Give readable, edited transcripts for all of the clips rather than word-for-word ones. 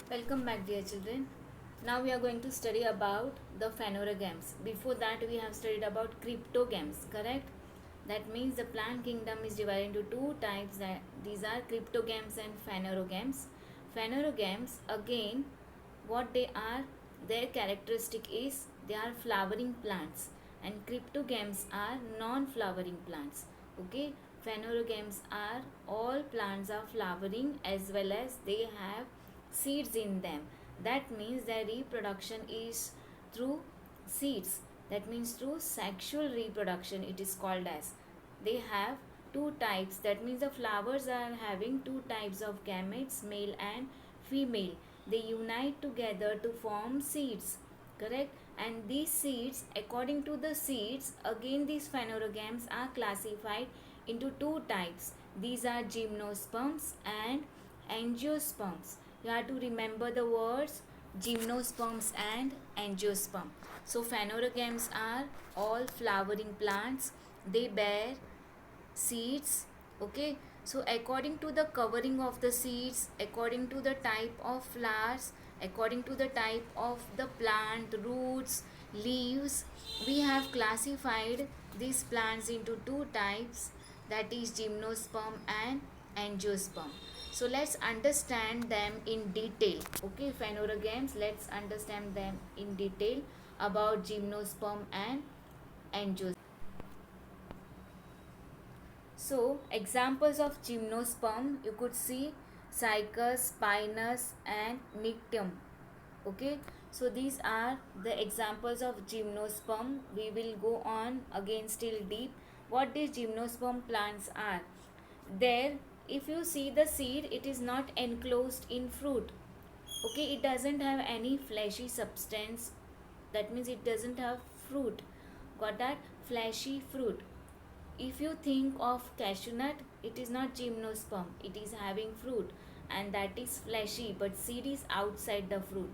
Welcome back, dear children. Now we are going to study about the phanerogames. Before that we have studied about cryptogames, correct? That means the plant kingdom is divided into two types. These are cryptogames and phanerogames. Phanerogames, again, what they are, their characteristic is they are flowering plants, and cryptogames are non-flowering plants. Okay, phanerogames are all plants are flowering as well as they have seeds in them. That means their reproduction is through seeds. That means through sexual reproduction it is called as. They have two types. That means the flowers are having two types of gametes, male and female. They unite together to form seeds, correct? And these seeds, according to the seeds, again these phanerogames are classified into two types. These are gymnosperms and angiosperms. You have to remember the words gymnosperms and angiosperm. So phanerogames are all flowering plants. They bear seeds. Okay, so according to the covering of the seeds, according to the type of flowers, according to the type of the plant roots, leaves, we have classified these plants into two types, that is gymnosperm and angiosperm. So let's understand them in detail. Okay, phanerogames, let's understand them in detail about gymnosperm and angiosperm. So, examples of gymnosperm, you could see Cycas, Pinus and Nictium. Okay, so these are the examples of gymnosperm. We will go on again still deep. What these gymnosperm plants are. There, if you see the seed, it is not enclosed in fruit. Okay, it doesn't have any fleshy substance. That means it doesn't have fruit. Got that? Fleshy fruit. If you think of cashew nut, it is not gymnosperm, it is having fruit, and that is fleshy, but seed is outside the fruit.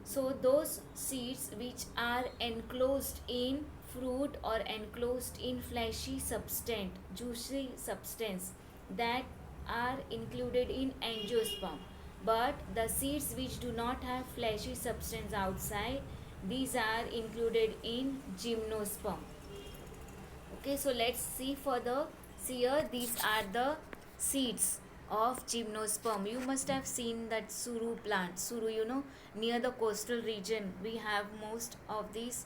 So those seeds which are enclosed in fruit or enclosed in fleshy substance, juicy substance, that are included in angiosperm. But the seeds which do not have fleshy substance outside, these are included in gymnosperm. Okay, so let's see further. See here, these are the seeds of gymnosperm. You must have seen that suru plant. Suru, near the coastal region, we have most of these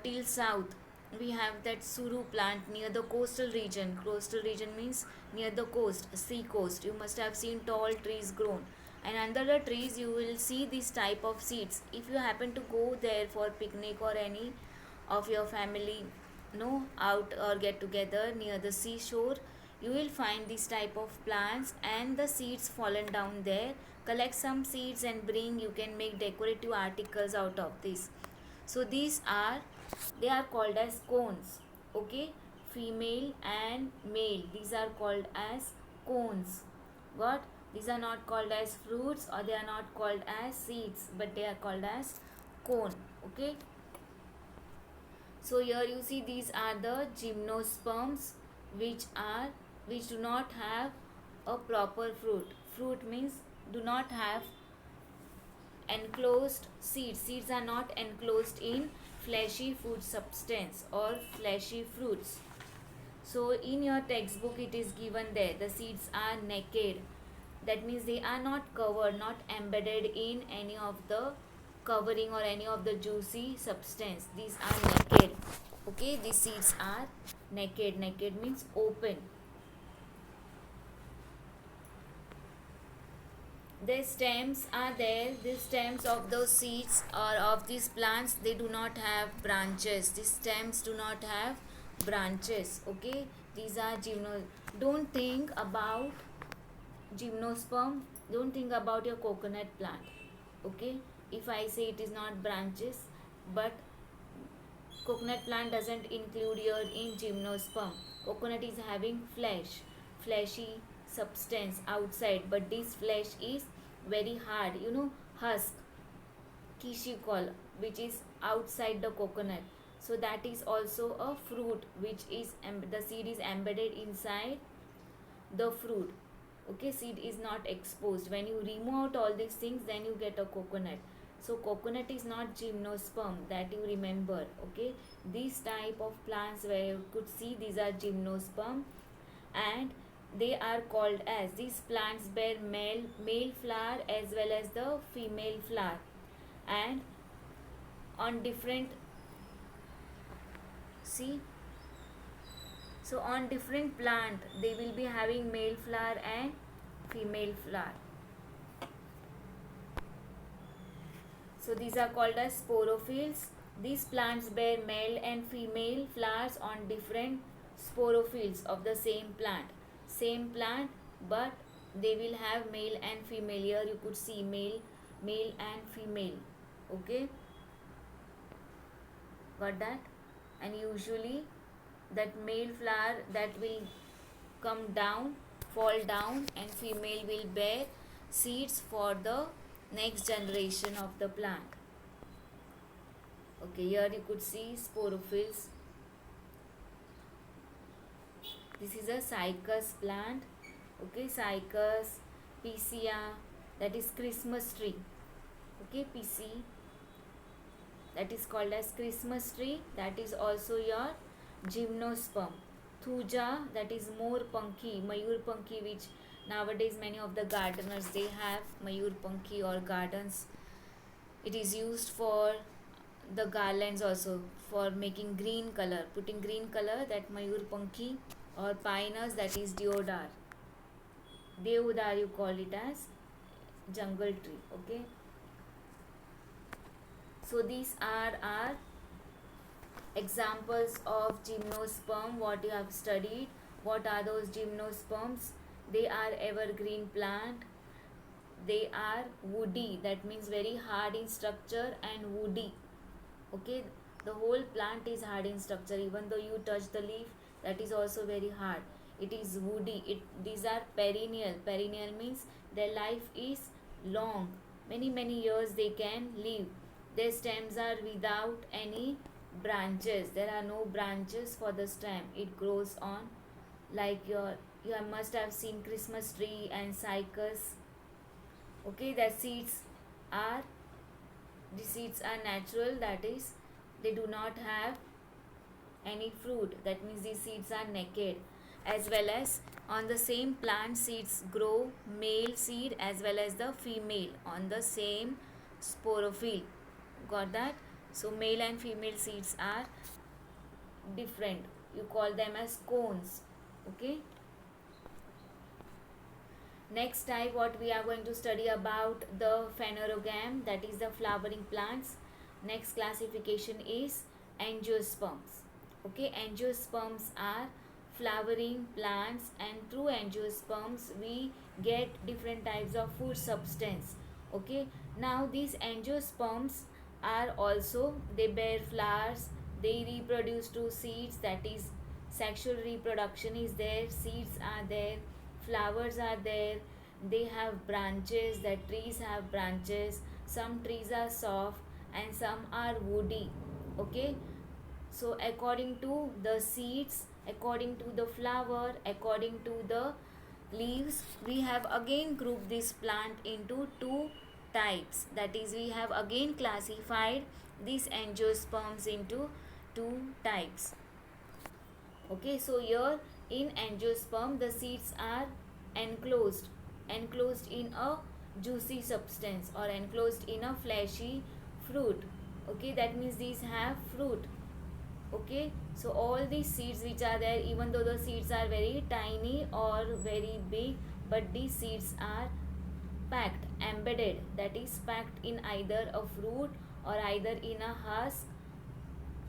till south. We have that suru plant near the coastal region. Coastal region means near the coast, sea coast. You must have seen tall trees grown. And under the trees, you will see this type of seeds. If you happen to go there for picnic or any of your family out or get together near the seashore, you will find this type of plants and the seeds fallen down there. Collect some seeds and bring, you can make decorative articles out of this. So these are, they are called as cones. Okay, female and male, these are called as cones. What? These are not called as fruits or they are not called as seeds, but they are called as cone. Okay, so here you see these are the gymnosperms which do not have a proper fruit. Fruit means do not have enclosed seeds. Seeds are not enclosed in fleshy food substance or fleshy fruits. So in your textbook it is given there the seeds are naked. That means they are not covered, not embedded in any of the covering or any of the juicy substance. These are naked. Okay, these seeds are naked. Naked means open. The stems are there. The stems of those seeds or of these plants, they do not have branches. These stems do not have branches. Okay, these are don't think about gymnosperm, don't think about your coconut plant. Okay, if I say it is not branches, but coconut plant doesn't include here in gymnosperm. Coconut is having fleshy substance outside, but this flesh is very hard, husk, kishikol, which is outside the coconut. So that is also a fruit which is the seed is embedded inside the fruit. Okay, seed is not exposed. When you remove out all these things, then you get a coconut. So coconut is not gymnosperm, that you remember. Okay, these type of plants where you could see, these are gymnosperm, and they are called as, these plants bear male flower as well as the female flower, and on different, see, so on different plant they will be having male flower and female flower. So these are called as sporophylls. These plants bear male and female flowers on different sporophylls of the same plant. Same plant, but they will have male and female. Here you could see male and female. Okay, got that? And usually that male flower that will come down, fall down, and female will bear seeds for the next generation of the plant. Okay, here you could see sporophylls. This is a cycas plant. Okay, cycas piscia, that is Christmas tree. Okay, PC, that is called as Christmas tree. That is also your gymnosperm. Thuja, that is moorpanki, mayurpanki, which nowadays many of the gardeners they have mayurpanki or gardens. It is used for the garlands also, for making green color, putting green color, that mayurpanki, or pinus, that is deodar. Deodar you call it as, jungle tree. Okay, so these are our examples of gymnosperm, what you have studied. What are those gymnosperms? They are evergreen plant. They are woody, that means very hard in structure, and woody. Okay, the whole plant is hard in structure, even though you touch the leaf, that is also very hard. It is woody. These are perennial. Perennial means their life is long, many years they can live. Their stems are without any branches. There are no branches for the stem. It grows on, like you must have seen Christmas tree and cycas. Okay, are the seeds are natural, that is they do not have any fruit, that means these seeds are naked. As well as on the same plant, seeds grow male seed as well as the female on the same sporophyll. Got that? So male and female seeds are different. You call them as cones. Okay. Next type, what we are going to study about the phanerogam, that is the flowering plants. Next classification is angiosperms. Okay, angiosperms are flowering plants, and through angiosperms we get different types of food substance. Okay, now these angiosperms are also, they bear flowers, they reproduce through seeds, that is sexual reproduction is there, seeds are there, flowers are there, they have branches, that trees have branches, some trees are soft and some are woody. Okay, so according to the seeds, according to the flower, according to the leaves, we have again grouped this plant into two types, that is we have again classified these angiosperms into two types. Okay, so here in angiosperm the seeds are enclosed in a juicy substance, or enclosed in a fleshy fruit. Okay, that means these have fruit. Okay, so all these seeds which are there, even though the seeds are very tiny or very big, but these seeds are packed, embedded, that is packed in either a fruit or either in a husk,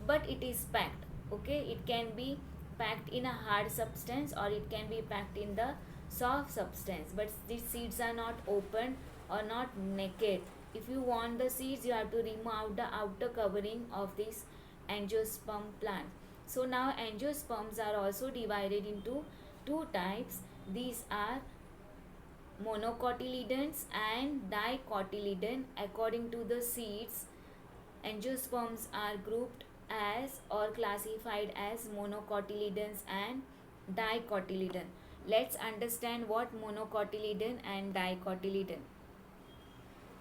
but it is packed. Okay, it can be packed in a hard substance or it can be packed in the soft substance, but these seeds are not open or not naked. If you want the seeds, you have to remove out the outer covering of this angiosperm plant. So now angiosperms are also divided into two types. These are monocotyledons and dicotyledon. According to the seeds, angiosperms are grouped as or classified as monocotyledons and dicotyledon. Let's understand what monocotyledon and dicotyledon.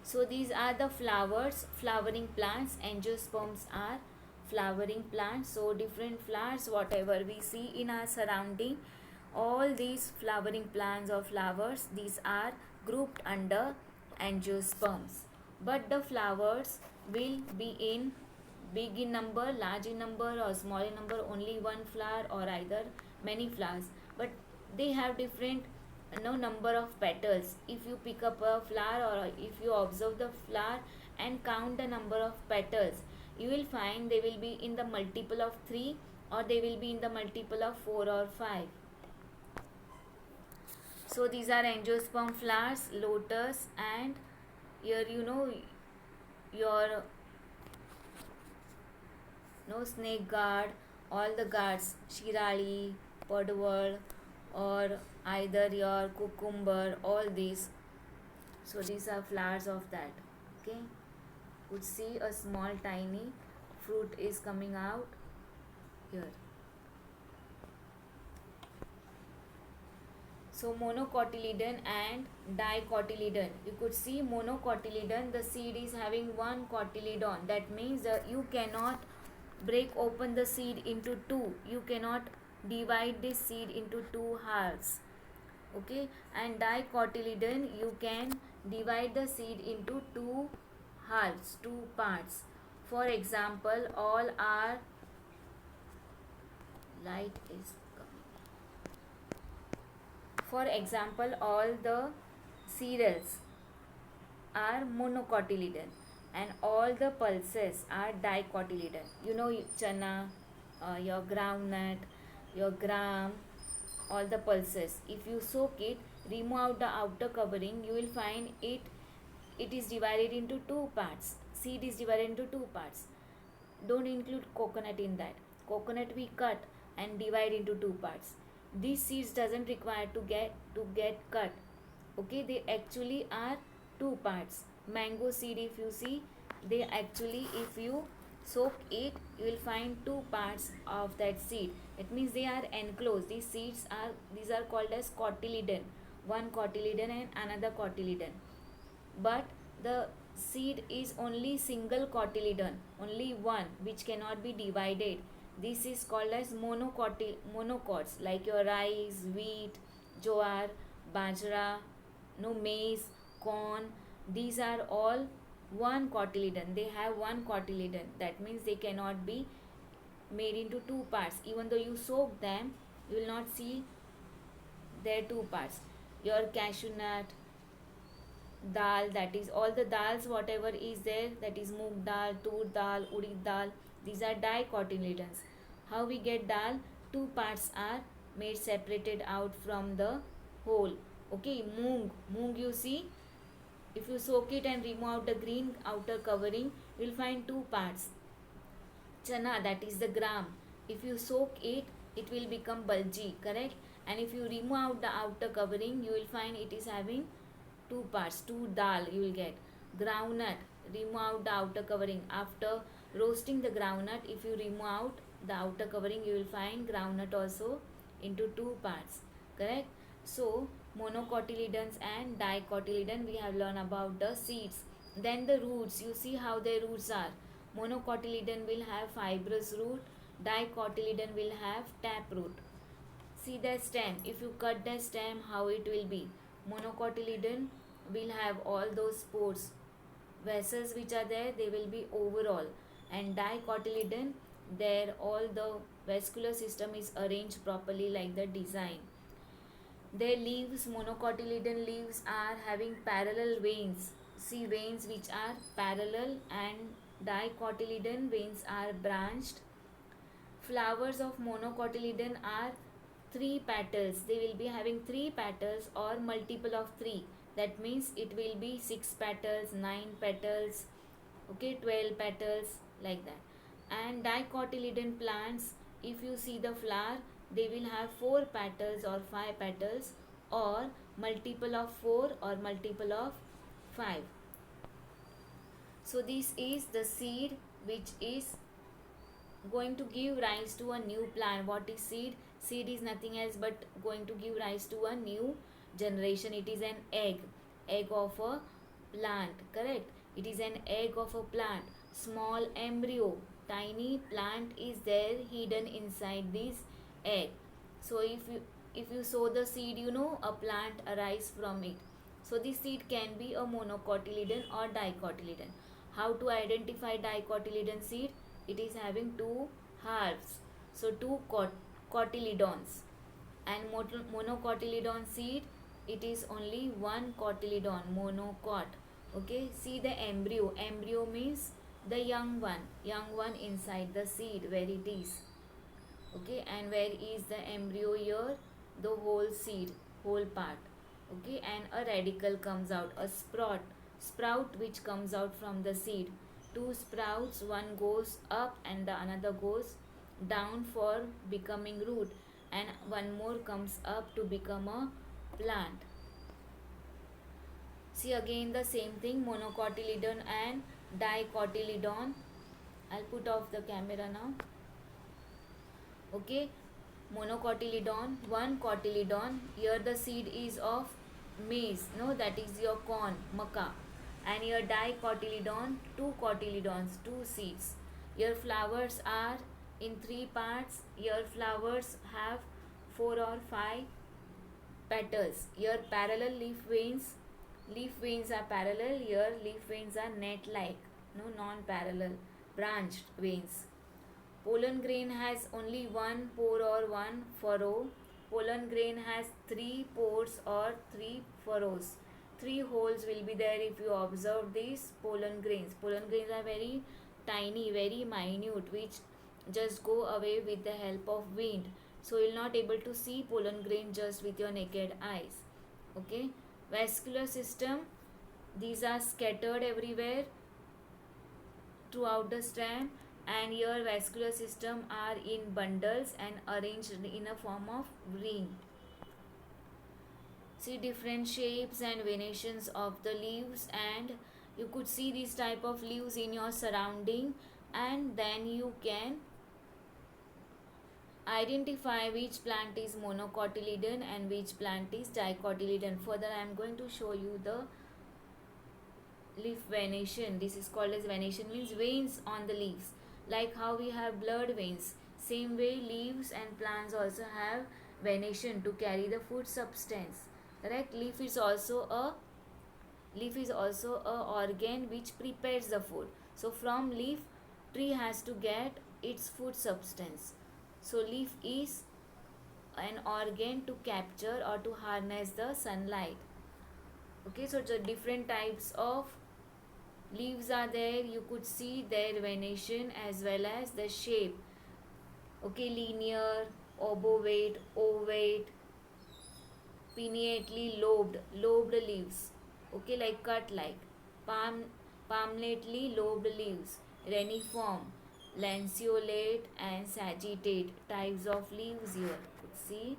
So these are the flowers, flowering plants. Angiosperms are flowering plants. So different flowers, whatever we see in our surrounding, all these flowering plants or flowers, these are grouped under angiosperms. But the flowers will be in big in number, large in number, or small in number, only one flower or either many flowers. But they have different number of petals. If you pick up a flower or if you observe the flower and count the number of petals, you will find they will be in the multiple of 3 or they will be in the multiple of 4 or 5. So these are angiosperm flowers, lotus, and here your snake guard, all the guards, shirali, podwal, or either your cucumber, all these. So these are flowers of that. Okay, would see a small tiny fruit is coming out here. So monocotyledon and dicotyledon. You could see monocotyledon, the seed is having one cotyledon. That means you cannot break open the seed into two. You cannot divide this seed into two halves. Okay, and dicotyledon, you can divide the seed into two halves, two parts. For example, all are light is For example, all the cereals are monocotyledon and all the pulses are dicotyledon. Chana, your groundnut, your gram, all the pulses. If you soak it, remove out the outer covering, you will find it is divided into two parts. Seed is divided into two parts. Don't include coconut in that. Coconut we cut and divide into two parts. These seeds doesn't require to get cut. Okay, they actually are two parts. Mango seed, if you see, they actually, if you soak it, you will find two parts of that seed. It means they are enclosed. These are called as cotyledon. One cotyledon and another cotyledon. But the seed is only single cotyledon, only one, which cannot be divided. This is called as monocots, like your rice, wheat, jowar, bajra, maize, corn. These are all one cotyledon. They have one cotyledon. That means they cannot be made into two parts. Even though you soak them, you will not see their two parts. Your cashew nut, dal, that is all the dals whatever is there, that is moong dal, tur dal, urid dal, these are dicotyledons. How we get dal? Two parts are made separated out from the whole. Okay, moong you see, if you soak it and remove out the green outer covering, you will find two parts. Chana, that is the gram, if you soak it, it will become bulgy, correct? And if you remove out the outer covering, you will find it is having two parts, two dal you will get. Groundnut, remove out the outer covering. After roasting the groundnut, if you remove out the outer covering, you will find groundnut also into two parts, correct? So monocotyledons and dicotyledon we have learned about the seeds. Then the roots, you see how their roots are. Monocotyledon will have fibrous root, dicotyledon will have tap root. See the stem, if you cut the stem, how it will be. Monocotyledon will have all those pores, vessels which are there, they will be overall. And dicotyledon, there all the vascular system is arranged properly like the design. Their leaves, monocotyledon leaves are having parallel veins. See veins which are parallel, and dicotyledon veins are branched. Flowers of monocotyledon are three petals. They will be having three petals or multiple of three. That means it will be 6 petals, 9 petals, okay, 12 petals, like that. And dicotyledon plants, if you see the flower, they will have 4 petals or 5 petals, or multiple of 4 or multiple of 5. So this is the seed which is going to give rise to a new plant. What is seed? Seed is nothing else but going to give rise to a new generation. It is an egg of a plant, correct? It is an egg of a plant, small embryo, tiny plant is there hidden inside this egg. So if you sow the seed, a plant arise from it. So this seed can be a monocotyledon or dicotyledon. How to identify dicotyledon seed? It is having two halves, so two cotyledons. And monocotyledon seed, it is only one cotyledon, monocot. Okay, see the embryo means the young one inside the seed, where it is. Okay, and where is the embryo here? The whole seed, whole part. Okay, and a radical comes out, a sprout which comes out from the seed. Two sprouts, one goes up and the another goes down for becoming root, and one more comes up to become a plant. See again the same thing, monocotyledon and dicotyledon. I'll put off the camera now. Okay, monocotyledon, one cotyledon. Here the seed is of maize, no, that is your corn, maca. And here dicotyledon, two cotyledons, two seeds. Your flowers are in three parts. Your flowers have 4 or 5 petals. Here parallel leaf veins are parallel. Here leaf veins are net like, no, non parallel, branched veins. Pollen grain has only one pore or one furrow. Pollen grain has 3 pores or 3 furrows. 3 holes will be there if you observe these pollen grains. Pollen grains are very tiny, very minute, which just go away with the help of wind. So you will not able to see pollen grain just with your naked eyes. Okay. Vascular system. These are scattered everywhere throughout the strand, and your vascular system are in bundles and arranged in a form of ring. See different shapes and venations of the leaves, and you could see this type of leaves in your surrounding, and then you can identify which plant is monocotyledon and which plant is dicotyledon. Further I am going to show you the leaf venation. This is called as venation, means veins on the leaves. Like how we have blood veins, same way leaves and plants also have venation to carry the food substance, correct? Leaf is also a organ which prepares the food. So from leaf, tree has to get its food substance. So leaf is an organ to capture or to harness the sunlight. Okay, so the different types of leaves are there. You could see their venation as well as the shape. Okay, linear, obovate, ovate, pinnately lobed leaves. Okay, like cut like palmately lobed leaves, reniform, lanceolate and sagittate types of leaves here. See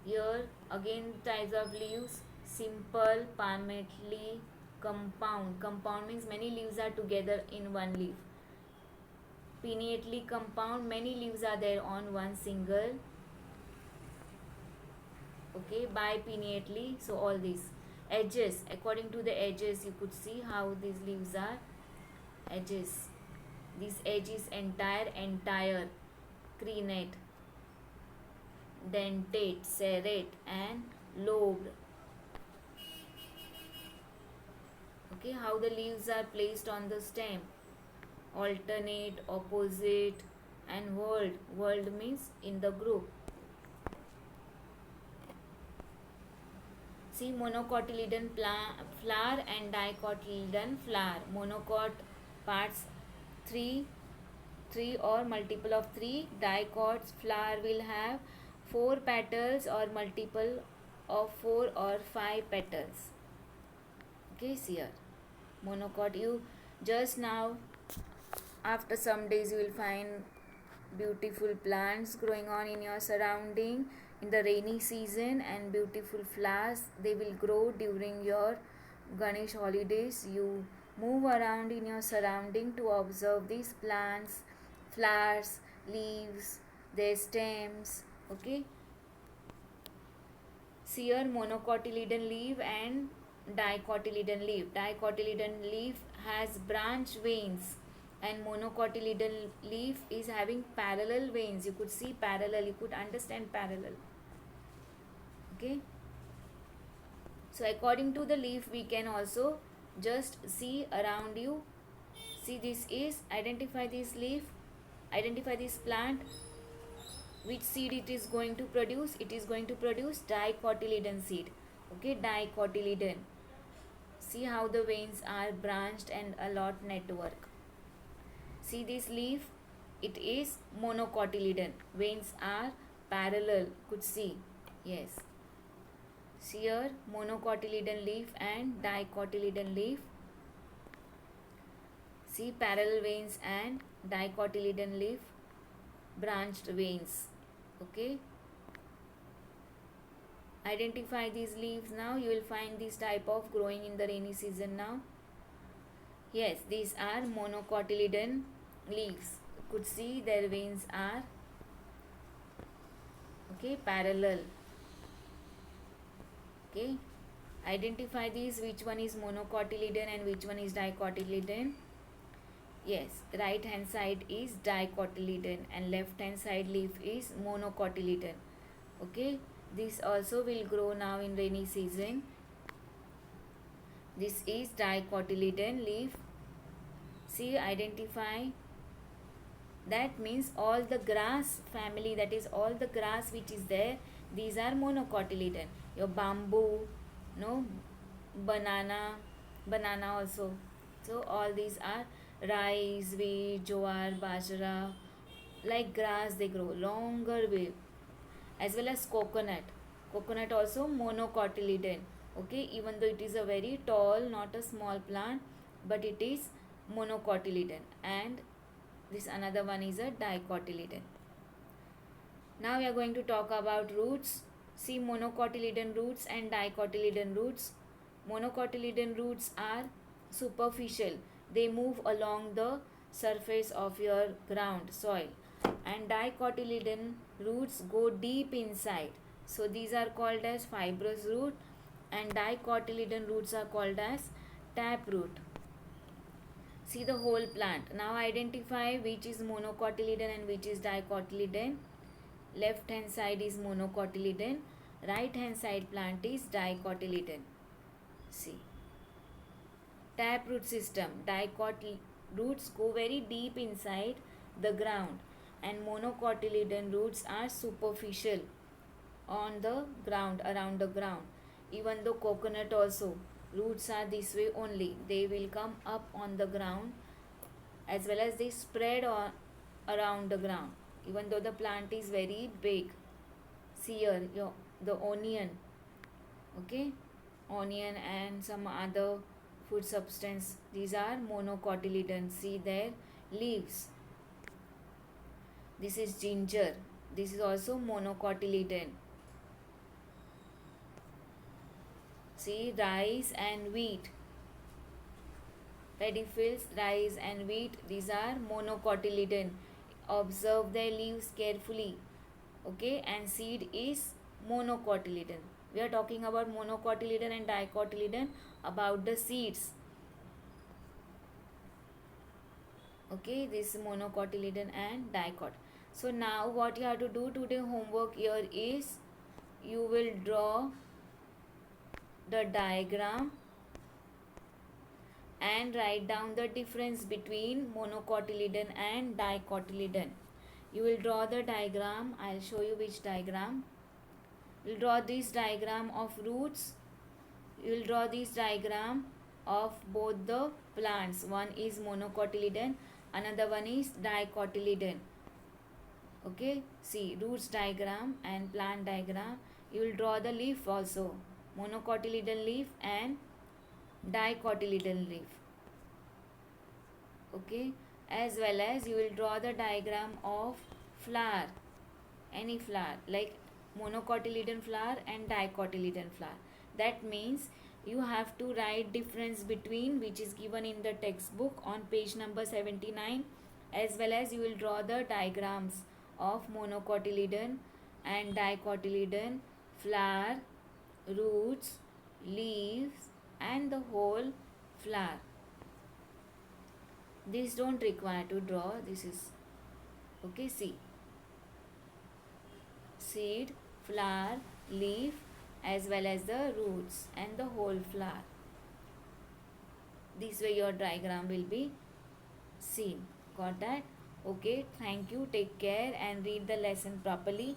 here again types of leaves: simple, palmately, compound. Compound means many leaves are together in one leaf. Pinnately compound, many leaves are there on one single. Okay, bipinnately. So all these edges, according to the edges, you could see how these leaves are edges. This edge is entire, crenate, dentate, serrate and lobed. Okay, how the leaves are placed on the stem: alternate, opposite and whorled means in the group. See monocotyledon flower and dicotyledon flower. Monocot parts 3 or multiple of 3. Dicots flower will have 4 petals or multiple of 4 or 5 petals. Okay, see here monocot. You just now, after some days, you will find beautiful plants growing on in your surrounding in the rainy season, and beautiful flowers, they will grow during your Ganesh holidays. You move around in your surrounding to observe these plants flowers, leaves, their stems. Okay. See here, monocotyledon leaf and dicotyledon leaf. Dicotyledon leaf has branch veins and monocotyledon leaf is having parallel veins. You could see parallel, you could understand parallel. Okay. So according to the leaf, we can also just see around you. See, this is, identify this leaf, identify this plant, which seed it is going to produce. It is going to produce dicotyledon seed. Okay, dicotyledon. See how the veins are branched and a lot network. See this leaf, it is monocotyledon. Veins are parallel. Could see. Yes. See here, monocotyledon leaf and dicotyledon leaf. See parallel veins and dicotyledon leaf, branched veins. Okay. Identify these leaves now. You will find this type of growing in the rainy season now. Yes, these are monocotyledon leaves. You could see their veins are parallel. Okay. Identify these, which one is monocotyledon and which one is dicotyledon. Yes, right hand side is dicotyledon and left hand side leaf is monocotyledon. Okay, this also will grow now in rainy season. This is dicotyledon leaf. See, identify. That means all the grass family, that is all the grass which is there, these are monocotyledon. Your bamboo, no, banana also. So all these are rice, wheat, jowar, bajra, like grass they grow, longer way. As well as coconut also monocotyledon. Okay, even though it is a very tall, not a small plant, but it is monocotyledon. And this another one is a dicotyledon. Now we are going to talk about roots. See, monocotyledon roots and dicotyledon roots. Monocotyledon roots are superficial. They move along the surface of your ground, soil. And dicotyledon roots go deep inside. So these are called as fibrous root and dicotyledon roots are called as taproot. See the whole plant. Now identify which is monocotyledon and which is dicotyledon. Left hand side is monocotyledon. Right hand side plant is dicotyledon. See. Taproot system. Dicotyledon roots go very deep inside the ground and monocotyledon roots are superficial on the ground, around the ground. Even though coconut also, roots are this way only. They will come up on the ground as well as they spread on around the ground. Even though the plant is very big. See here, the onion. Okay, onion and some other food substance. These are monocotyledon. See their leaves. This is ginger. This is also monocotyledon. See, rice and wheat. Paddy fields, rice and wheat. These are monocotyledon. Observe their leaves carefully. Okay, and seed is monocotyledon. We are talking about monocotyledon and dicotyledon, about the seeds. Okay, this is monocotyledon and dicot. So now what you have to do today homework here is you will draw the diagram and write down the difference between monocotyledon and dicotyledon. You will draw the diagram. I'll show you which diagram. You will draw this diagram of roots. You will draw this diagram of both the plants. One is monocotyledon, another one is dicotyledon. Okay, see, roots diagram and plant diagram. You will draw the leaf also, monocotyledon leaf and dicotyledon leaf. Okay, as well as you will draw the diagram of flower, any flower like monocotyledon flower and dicotyledon flower. That means you have to write difference between, which is given in the textbook on page number 79. as well as you will draw the diagrams of monocotyledon and dicotyledon, flower, roots, leaves and the whole flower. This don't require to draw. This is okay. See, seed, flower, leaf as well as the roots and the whole flower. This way your diagram will be seen. Got that? Okay, thank you. Take care and read the lesson properly.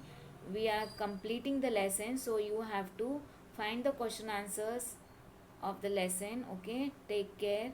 We are completing the lesson, so you have to find the question answers of the lesson. Okay, take care.